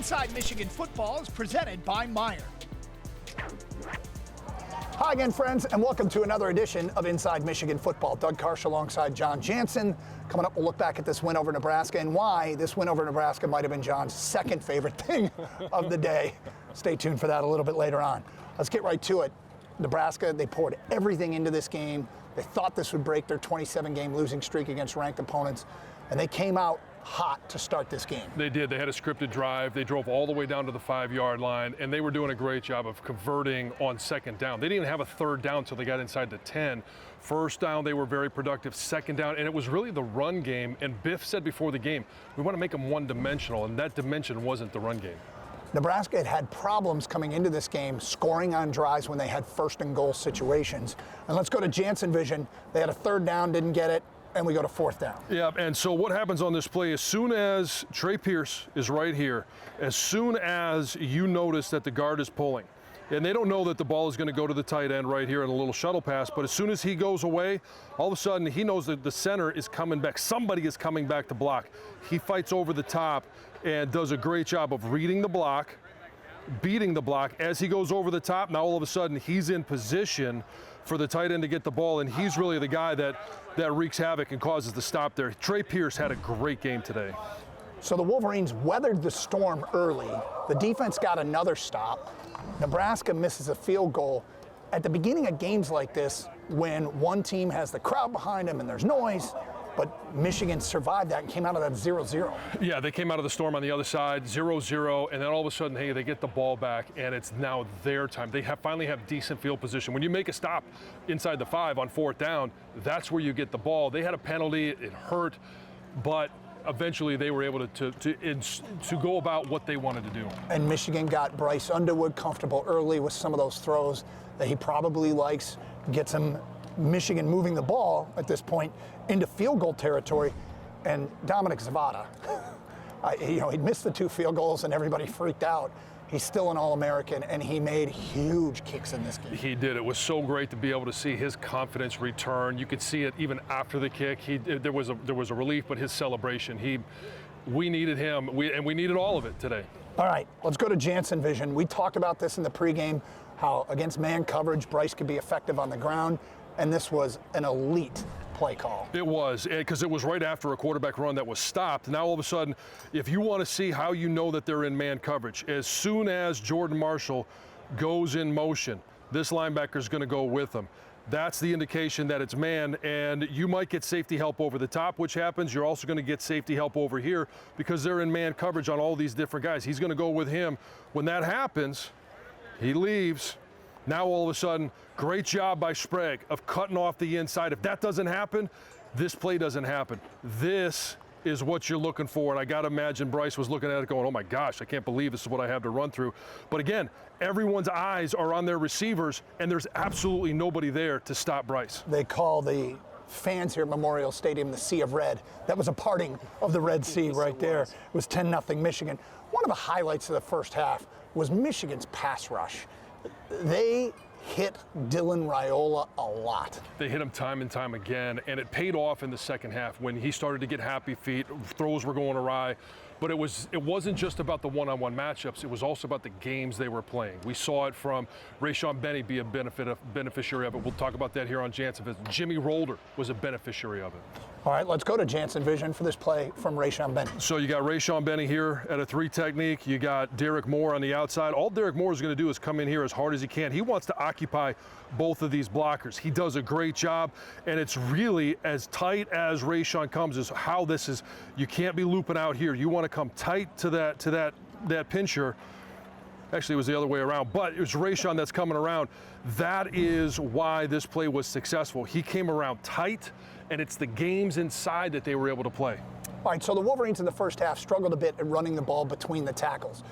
Inside Michigan Football is presented by Meyer. Hi again, friends, and welcome to another edition of Inside Michigan Football. Doug Karsch alongside John Jansen. Coming up, we'll look back at this win over Nebraska and why this win over Nebraska might have been John's second favorite thing of the day. Stay tuned for that a little bit later on. Let's get right to it. Nebraska, they poured everything into this game. They thought this would break their 27-game losing streak against ranked opponents, and they came out hot to start this game. They did. They had a scripted drive. They drove all the way down to the 5-yard line, and they were doing a great job of converting on second down. They didn't even have a third down until they got inside the 10. First down, they were very productive. Second down, and it was really the run game. And Biff said before the game, we want to make them one-dimensional, and that dimension wasn't the run game. Nebraska had problems coming into this game, scoring on drives when they had first and goal situations. And let's go to Jansen Vision. They had a third down, didn't get it, and we go to fourth down. Yeah, and so what happens on this play, as soon as Trey Pierce is right here, as soon as you notice that the guard is pulling, and they don't know that the ball is going to go to the tight end right here in a little shuttle pass, but as soon as he goes away, all of a sudden he knows that the center is coming back. Somebody is coming back to block. He fights over the top and does a great job of reading the block, beating the block. As he goes over the top, now all of a sudden he's in position for the tight end to get the ball, and he's really the guy that wreaks havoc and causes the stop there. Trey Pierce had a great game today. So the Wolverines weathered the storm early. The defense got another stop. Nebraska misses a field goal. At the beginning of games like this, when one team has the crowd behind them and there's noise, but Michigan survived that and came out of that 0-0. Yeah, they came out of the storm on the other side, 0-0, and then all of a sudden, hey, they get the ball back, and it's now their time. They finally have decent field position. When you make a stop inside the 5 on fourth down, that's where you get the ball. They had a penalty, it hurt, but eventually they were able to go about what they wanted to do. And Michigan got Bryce Underwood comfortable early with some of those throws that he probably likes, gets him Michigan moving the ball at this point into field goal territory. And Dominic Zavada, he'd missed the 2 field goals and everybody freaked out. He's still an All-American, and he made huge kicks in this game. He did. It was so great to be able to see his confidence return. You could see it even after the kick. There was a relief, but his celebration, we needed him, and we needed all of it today. All right, let's go to Jansen Vision. We talked about this in the pregame, how against man coverage, Bryce could be effective on the ground, and this was an elite play call. It was, because it was right after a quarterback run that was stopped. Now all of a sudden, if you want to see how you know that they're in man coverage, as soon as Jordan Marshall goes in motion, this linebacker is going to go with him. That's the indication that it's man, and you might get safety help over the top, which happens. You're also going to get safety help over here because they're in man coverage on all these different guys. He's going to go with him. When that happens, he leaves. Now all of a sudden, great job by Sprague of cutting off the inside. If that doesn't happen, this play doesn't happen. This is what you're looking for, and I got to imagine Bryce was looking at it going, oh my gosh, I can't believe this is what I have to run through. But again, everyone's eyes are on their receivers, and there's absolutely nobody there to stop Bryce. They call the fans here at Memorial Stadium the Sea of Red. That was a parting of the Red Sea right there. It was 10-0 Michigan. One of the highlights of the first half was Michigan's pass rush. They hit Dylan Raiola a lot. They hit him time and time again, and it paid off in the second half when he started to get happy feet, throws were going awry. But it wasn't just about the one-on-one matchups. It was also about the games they were playing. We saw it from Rayshon Benny be a beneficiary of it. We'll talk about that here on Jansen. Jimmy Rolder was a beneficiary of it. All right, let's go to Jansen Vision for this play from Rayshon Benny. So you got Rayshon Benny here at a 3 technique. You got Derek Moore on the outside. All Derek Moore is going to do is come in here as hard as he can. He wants to occupy both of these blockers. He does a great job, and it's really as tight as Rayshon comes is how this is. You can't be looping out here. You want to come tight to that pincher. Actually, it was the other way around, but it was Rayshon that's coming around. That is why this play was successful. He came around tight, and it's the games inside that they were able to play. All right, so the Wolverines in the first half struggled a bit at running the ball between the tackles.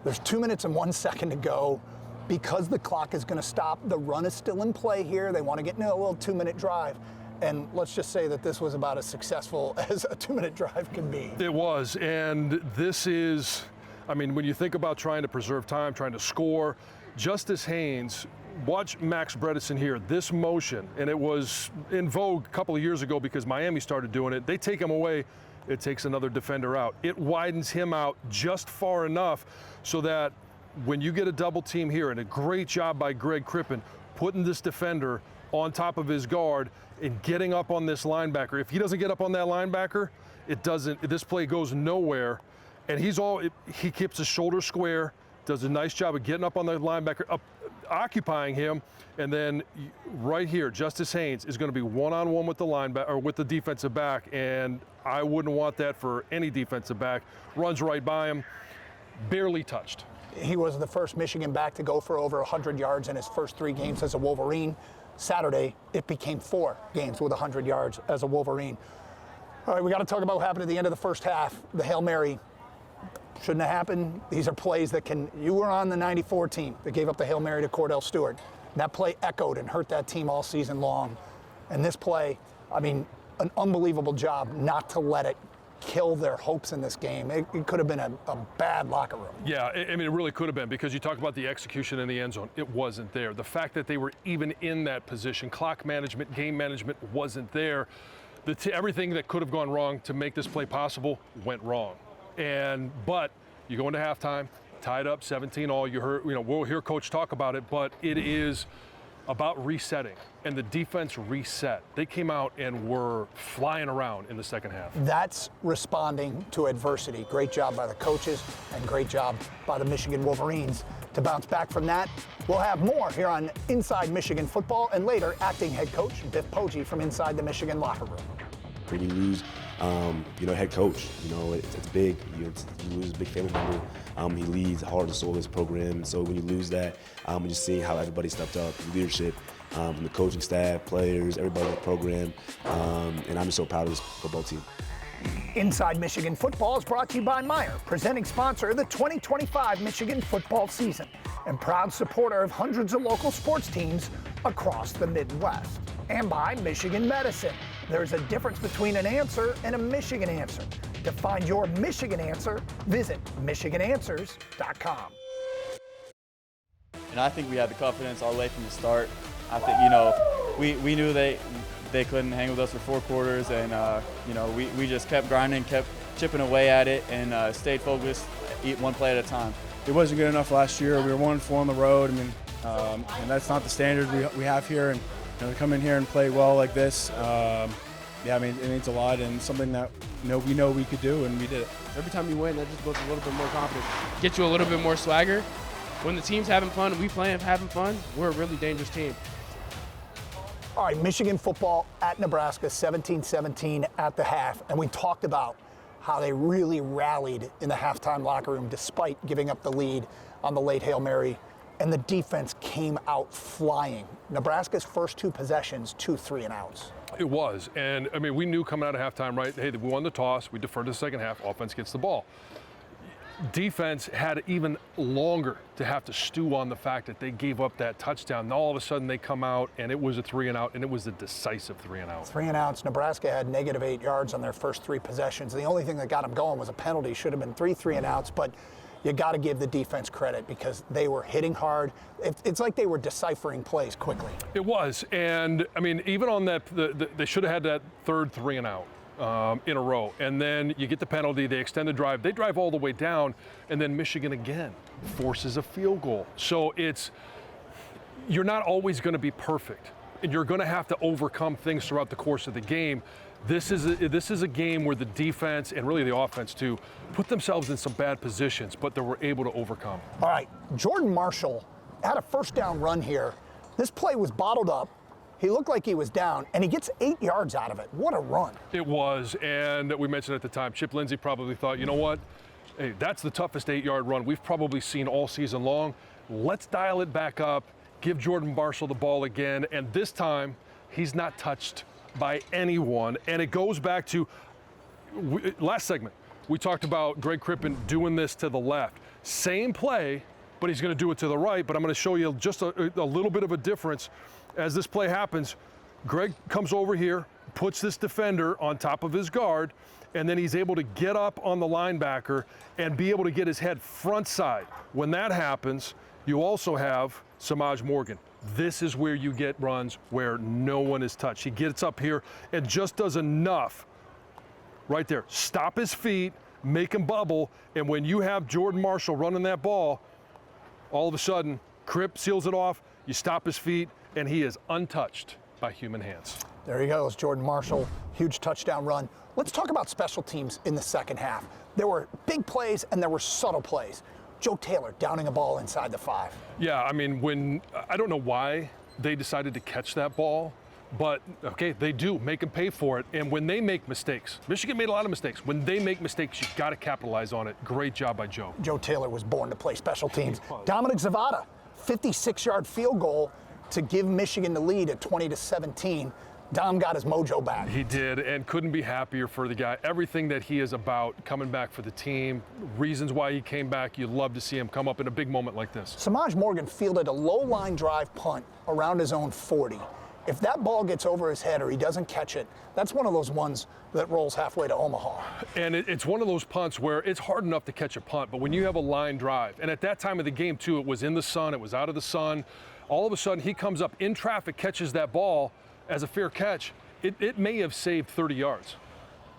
There's 2 minutes and 1 second to go. Because the clock is going to stop, the run is still in play here. They want to get into a little 2-minute drive. And let's just say that this was about as successful as a 2-minute drive can be. It was, and this is, I mean, when you think about trying to preserve time, trying to score, Justice Haynes, watch Max Bredesen here, this motion, and it was in vogue a couple of years ago because Miami started doing it. They take him away, it takes another defender out. It widens him out just far enough so that when you get a double team here, and a great job by Greg Crippen putting this defender on top of his guard and getting up on this linebacker. If he doesn't get up on that linebacker, this play goes nowhere. And he keeps his shoulder square, does a nice job of getting up on the linebacker, occupying him, and then right here, Justice Haynes is going to be one-on-one with the linebacker or with the defensive back, and I wouldn't want that for any defensive back. Runs right by him, barely touched. He was the first Michigan back to go for over 100 yards in his first 3 games as a Wolverine. Saturday, it became 4 games with 100 yards as a Wolverine. All right, we got to talk about what happened at the end of the first half. The Hail Mary shouldn't have happened. These are plays that you were on the 94 team that gave up the Hail Mary to Cordell Stewart. That play echoed and hurt that team all season long. And this play, I mean, an unbelievable job not to let it kill their hopes in this game. It could have been a bad locker room. Yeah, I mean, it really could have been, because you talk about the execution in the end zone. It wasn't there. The fact that they were even in that position, clock management, game management wasn't there. Everything that could have gone wrong to make this play possible went wrong. But you go into halftime, tied up 17-all. We'll hear Coach talk about it, but it is about resetting, and the defense reset. They came out and were flying around in the second half. That's responding to adversity. Great job by the coaches and great job by the Michigan Wolverines to bounce back from that. We'll have more here on Inside Michigan Football, and later acting head coach Biff Poggi from inside the Michigan locker room. When you lose, head coach, it's big. You lose a big family member. He leads the heart and soul of this program. And so when you lose that, you just see how everybody stepped up, the leadership, from the coaching staff, players, everybody in the program. And I'm just so proud of this football team. Inside Michigan Football is brought to you by Meijer, presenting sponsor of the 2025 Michigan football season and proud supporter of hundreds of local sports teams across the Midwest. And by Michigan Medicine. There's a difference between an answer and a Michigan answer. To find your Michigan answer, visit michigananswers.com. And I think we had the confidence all the way from the start. I think, we knew they couldn't hang with us for 4 quarters, and, we just kept grinding, kept chipping away at it, and stayed focused, eat one play at a time. It wasn't good enough last year. We were 1-4 on the road. And that's not the standard we have here. And to come in here and play well like this, it means a lot, and something that we know we could do, and we did it. Every time you win, that just builds a little bit more confidence. Get you a little bit more swagger. When the team's having fun and we playing having fun, we're a really dangerous team. All right, Michigan football at Nebraska, 17-17 at the half, and we talked about how they really rallied in the halftime locker room despite giving up the lead on the late Hail Mary, and the defense came out flying. Nebraska's first 2 possessions, 2 3-and-outs. It was, and I mean, we knew coming out of halftime, right? Hey, we won the toss, we deferred to the second half, offense gets the ball. Defense had even longer to have to stew on the fact that they gave up that touchdown. And all of a sudden they come out and it was a 3-and-out, and it was a decisive 3-and-out. 3-and-outs. Nebraska had -8 yards on their first 3 possessions. The only thing that got them going was a penalty. Should have been 3 3-and-outs, but you got to give the defense credit because they were hitting hard. It's like they were deciphering plays quickly. It was, and I mean, even on that, they should have had that third 3-and-out. In a row, and then you get the penalty, they extend the drive, they drive all the way down, and then Michigan again forces a field goal. So you're not always going to be perfect, and you're going to have to overcome things throughout the course of the game. This is a game where the defense and really the offense too put themselves in some bad positions, but they were able to overcome. All right, Jordan Marshall had a first down run here. This play was bottled up. He looked like he was down, and he gets 8 yards out of it. What a run. It was, and we mentioned at the time, Chip Lindsey probably thought, you know what, hey, that's the toughest 8-yard run we've probably seen all season long. Let's dial it back up, give Jordan Marshall the ball again, and this time he's not touched by anyone. And it goes back to last segment. We talked about Greg Crippen doing this to the left. Same play, but he's going to do it to the right, but I'm going to show you just a little bit of a difference. As this play happens, Greg comes over here, puts this defender on top of his guard, and then he's able to get up on the linebacker and be able to get his head front side. When that happens, you also have Samaj Morgan. This is where you get runs where no one is touched. He gets up here and just does enough right there. Stop his feet, make him bubble, and when you have Jordan Marshall running that ball, all of a sudden, Kripp seals it off, you stop his feet, and he is untouched by human hands. There he goes, Jordan Marshall, huge touchdown run. Let's talk about special teams in the second half. There were big plays and there were subtle plays. Joe Taylor downing a ball inside the 5. Yeah, I mean, I don't know why they decided to catch that ball, but okay, they do make them pay for it. And when they make mistakes, Michigan made a lot of mistakes. When they make mistakes, you got to capitalize on it. Great job by Joe. Joe Taylor was born to play special teams. Dominic Zavada, 56-yard field goal to give Michigan the lead at 20-17. Dom got his mojo back. He did, and couldn't be happier for the guy. Everything that he is about, coming back for the team, reasons why he came back, you'd love to see him come up in a big moment like this. Samaj Morgan fielded a low-line drive punt around his own 40. If that ball gets over his head or he doesn't catch it, that's one of those ones that rolls halfway to Omaha. And it's one of those punts where it's hard enough to catch a punt, but when you have a line drive, and at that time of the game too, it was in the sun, it was out of the sun, all of a sudden he comes up in traffic, catches that ball as a fair catch, it may have saved 30 yards.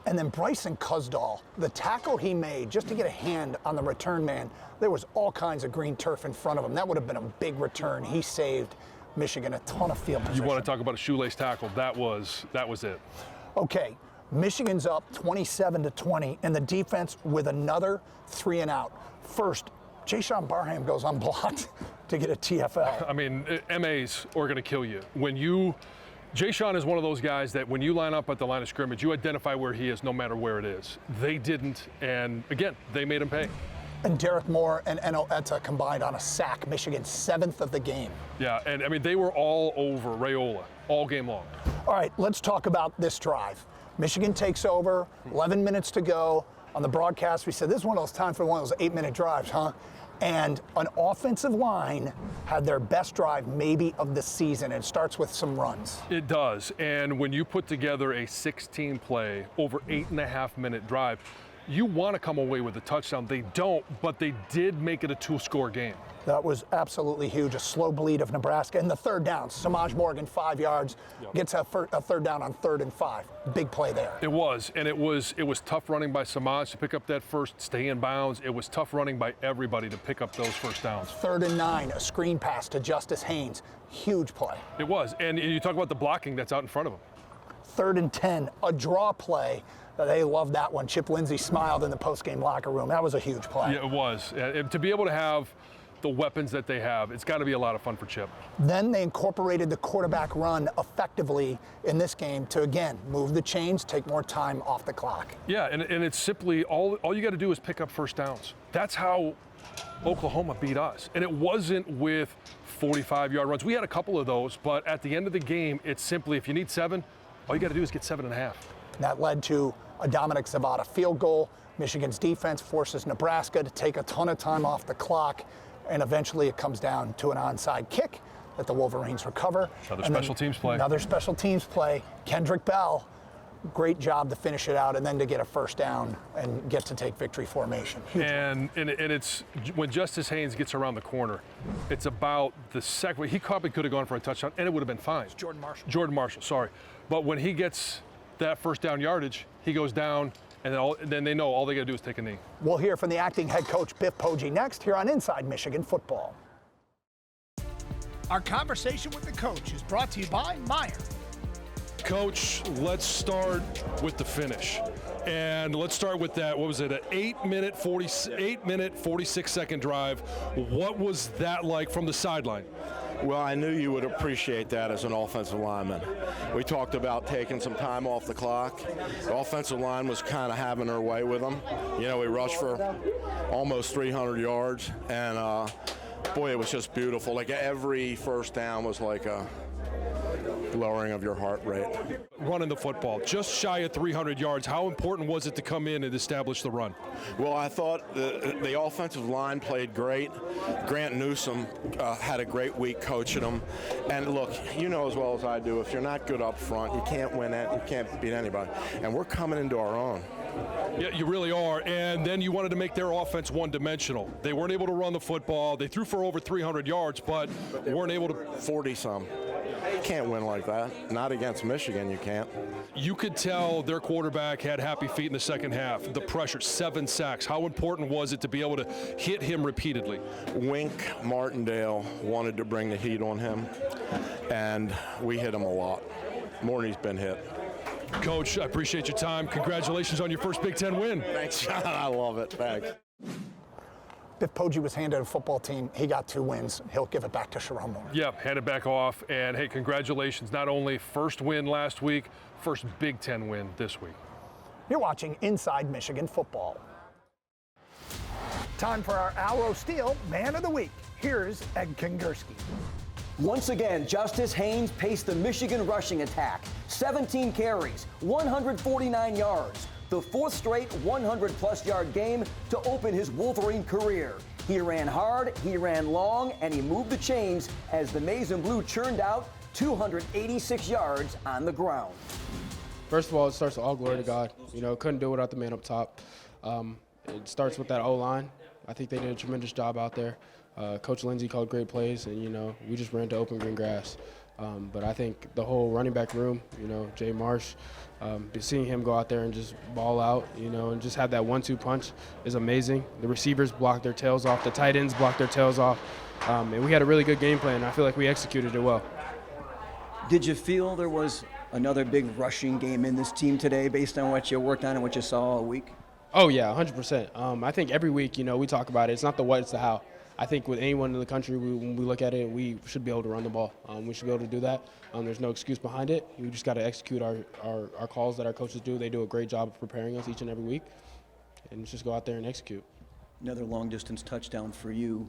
And then Bryson Cusdahl, the tackle he made just to get a hand on the return man, there was all kinds of green turf in front of him. That would have been a big return. He saved Michigan a ton of field position. You want to talk about a shoelace tackle, that was it. Okay, Michigan's up 27-20, and the defense with another 3 and out. First, Jayshon Barham goes unblocked to get a TFL. I mean, MAs are going to kill you. Jayshon is one of those guys that when you line up at the line of scrimmage, you identify where he is no matter where it is. They didn't, and again, they made him pay. And Derek Moore and Eno Etta combined on a sack, Michigan's 7th of the game. Yeah, and I mean, they were all over Raiola all game long. All right, let's talk about this drive. Michigan takes over, 11 minutes to go. On the broadcast, we said, this is one of those times for one of those 8-minute drives, huh? And an offensive line had their best drive maybe of the season. It starts with some runs. It does, and when you put together a 16-play, over 8.5-minute drive, you want to come away with a touchdown. They don't, but they did make it a 2-score game. That was absolutely huge, a slow bleed of Nebraska. And the third down, Samaj Morgan, 5 yards, gets a third down on 3rd and 5. Big play there. It was, and it was tough running by Samaj to pick up that first, stay in bounds. It was tough running by everybody to pick up those first downs. 3rd and 9, a screen pass to Justice Haynes. Huge play. It was, and you talk about the blocking that's out in front of him. 3rd and 10, a draw play. They loved that one. Chip Lindsey smiled in the postgame locker room. That was a huge play. Yeah, it was. To be able to have the weapons that they have, it's got to be a lot of fun for Chip. Then they incorporated the quarterback run effectively in this game to, again, move the chains, take more time off the clock. Yeah, and it's simply all you got to do is pick up first downs. That's how Oklahoma beat us. And it wasn't with 45-yard runs. We had a couple of those, but at the end of the game, it's simply, if you need 7, all you got to do is get 7.5. That led to a Dominic Zavada field goal. Michigan's defense forces Nebraska to take a ton of time off the clock, and eventually it comes down to an onside kick that the Wolverines recover. Another special teams play. Another special teams play. Kendrick Bell, great job to finish it out and then to get a first down and get to take victory formation. And it's when Justice Haynes gets around the corner, it's about the second. He probably could have gone for a touchdown, and it would have been fine. It's Jordan Marshall. Jordan Marshall, sorry. But when he gets that first down yardage, he goes down, and then they know all they got to do is take a knee. We'll hear from the acting head coach, Biff Poggi, next here on Inside Michigan Football. Our conversation with the coach is brought to you by Meyer. Coach, let's start with the finish. And let's start with that, what was it, an 8-minute, 46-second drive. What was that like from the sideline? Well, I knew you would appreciate that as an offensive lineman. We talked about taking some time off the clock. The offensive line was kind of having their way with them. You know, we rushed for almost 300 yards, and boy, it was just beautiful. Like every first down was like a lowering of your heart rate. Running the football, just shy of 300 yards. How important was it to come in and establish the run? Well, I thought the offensive line played great. Grant Newsome had a great week coaching them. And look, you know as well as I do, if you're not good up front, you can't win it. You can't beat anybody. And we're coming into our own. Yeah, you really are. And then you wanted to make their offense one-dimensional. They weren't able to run the football. They threw for over 300 yards, but weren't able to. 40-some. You can't win like that. Not against Michigan, you can't. You could tell their quarterback had happy feet in the second half. The pressure, 7 sacks. How important was it to be able to hit him repeatedly? Wink Martindale wanted to bring the heat on him, and we hit him a lot, more than he's been hit. Coach, I appreciate your time. Congratulations on your first Big Ten win. Thanks, John. I love it. Thanks. Biff Poggi was handed a football team. He got 2 wins. He'll give it back to Sharon Moore. Yeah, hand it back off. And, hey, congratulations. Not only first win last week, first Big Ten win this week. You're watching Inside Michigan Football. Time for our Alro Steel Man of the Week. Here's Ed Kingerski. Once again, Justice Haynes paced the Michigan rushing attack. 17 carries, 149 yards. The 4th straight 100-plus yard game to open his Wolverine career. He ran hard, he ran long, and he moved the chains as the Maize and Blue churned out 286 yards on the ground. First of all, it starts with all glory to God. You know, couldn't do it without the man up top. It starts with that O-line. I think they did a tremendous job out there. Coach Lindsey called great plays, and, you know, we just ran to open green grass. But I think the whole running back room, you know, Jay Marsh, seeing him go out there and just ball out, you know, and just have that 1-2 punch is amazing. The receivers blocked their tails off. The tight ends blocked their tails off. And we had a really good game plan. I feel like we executed it well. Did you feel there was another big rushing game in this team today based on what you worked on and what you saw all week? Oh, yeah, 100%. I think every week, you know, we talk about it. It's not the what, it's the how. I think with anyone in the country, when we look at it, we should be able to run the ball. We should be able to do that. There's no excuse behind it. We just got to execute our calls that our coaches do. They do a great job of preparing us each and every week. And just go out there and execute. Another long-distance touchdown for you.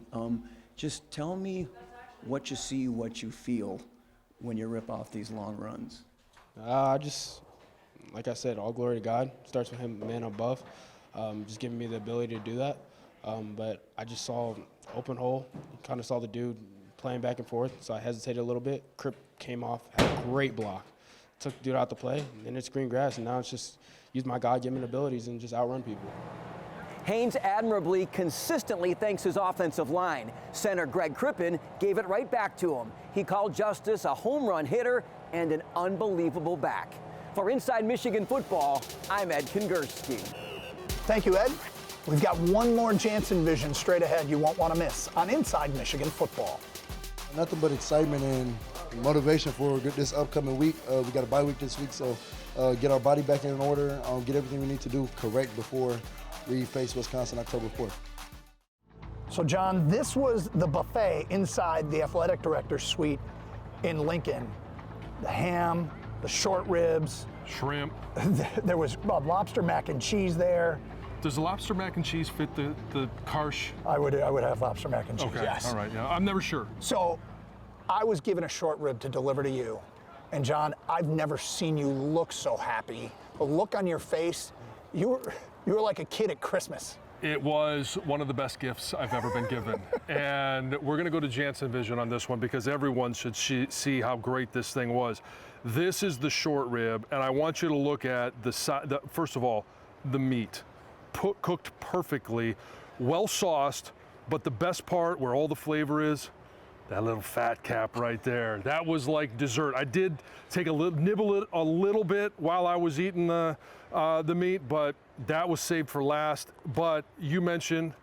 Just tell me what you see, what you feel when you rip off these long runs. Like I said, all glory to God. Starts with him, man above, just giving me the ability to do that. But I just saw open hole, kind of saw the dude playing back and forth, so I hesitated a little bit. Crip came off, had a great block. Took the dude out the play, and then it's green grass, and now it's just use my God-given abilities and just outrun people. Haynes admirably, consistently thanks his offensive line. Center Greg Crippen gave it right back to him. He called Justice a home run hitter and an unbelievable back. For Inside Michigan Football, I'm Ed Kingerski. Thank you, Ed. We've got one more Jansen Vision straight ahead you won't want to miss on Inside Michigan Football. Nothing but excitement and motivation for this upcoming week. We got a bye week this week, so get our body back in order, get everything we need to do correct before we face Wisconsin October 4th. So, John, this was the buffet inside the athletic director's suite in Lincoln. The ham, the short ribs. Shrimp. There was lobster mac and cheese there. Does the lobster mac and cheese fit the Karsh? I would have lobster mac and cheese, okay. Yes. All right, yeah, I'm never sure. So I was given a short rib to deliver to you. And John, I've never seen you look so happy. The look on your face, you were like a kid at Christmas. It was one of the best gifts I've ever been given. And we're going to go to Jansen Vision on this one because everyone should see how great this thing was. This is the short rib, and I want you to look at first of all, the meat. Cooked perfectly, well sauced, but the best part where all the flavor is, that little fat cap right there. That was like dessert. I did take nibble it a little bit while I was eating the meat, but that was saved for last. But you mentioned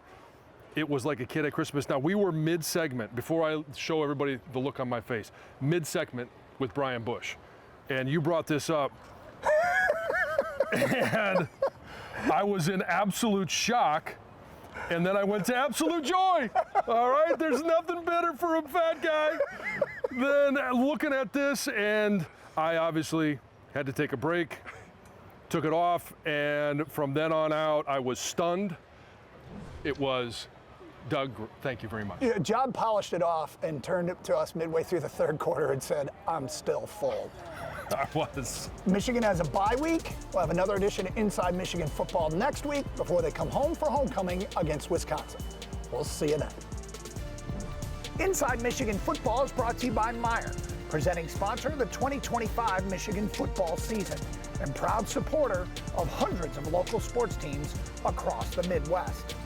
it was like a kid at Christmas. Now, we were mid-segment, before I show everybody the look on my face, mid-segment with Brian Bush. And you brought this up. And I was in absolute shock, and then I went to absolute joy. All right, there's nothing better for a fat guy than looking at this, and I obviously had to take a break, took it off, and from then on out, I was stunned. It was, Doug, thank you very much. Yeah, John polished it off and turned it to us midway through the third quarter and said, I'm still full. I was. Michigan has a bye week. We'll have another edition of Inside Michigan Football next week before they come home for homecoming against Wisconsin. We'll see you then. Inside Michigan Football is brought to you by Meijer. presenting sponsor of the 2025 Michigan football season and proud supporter of hundreds of local sports teams across the Midwest.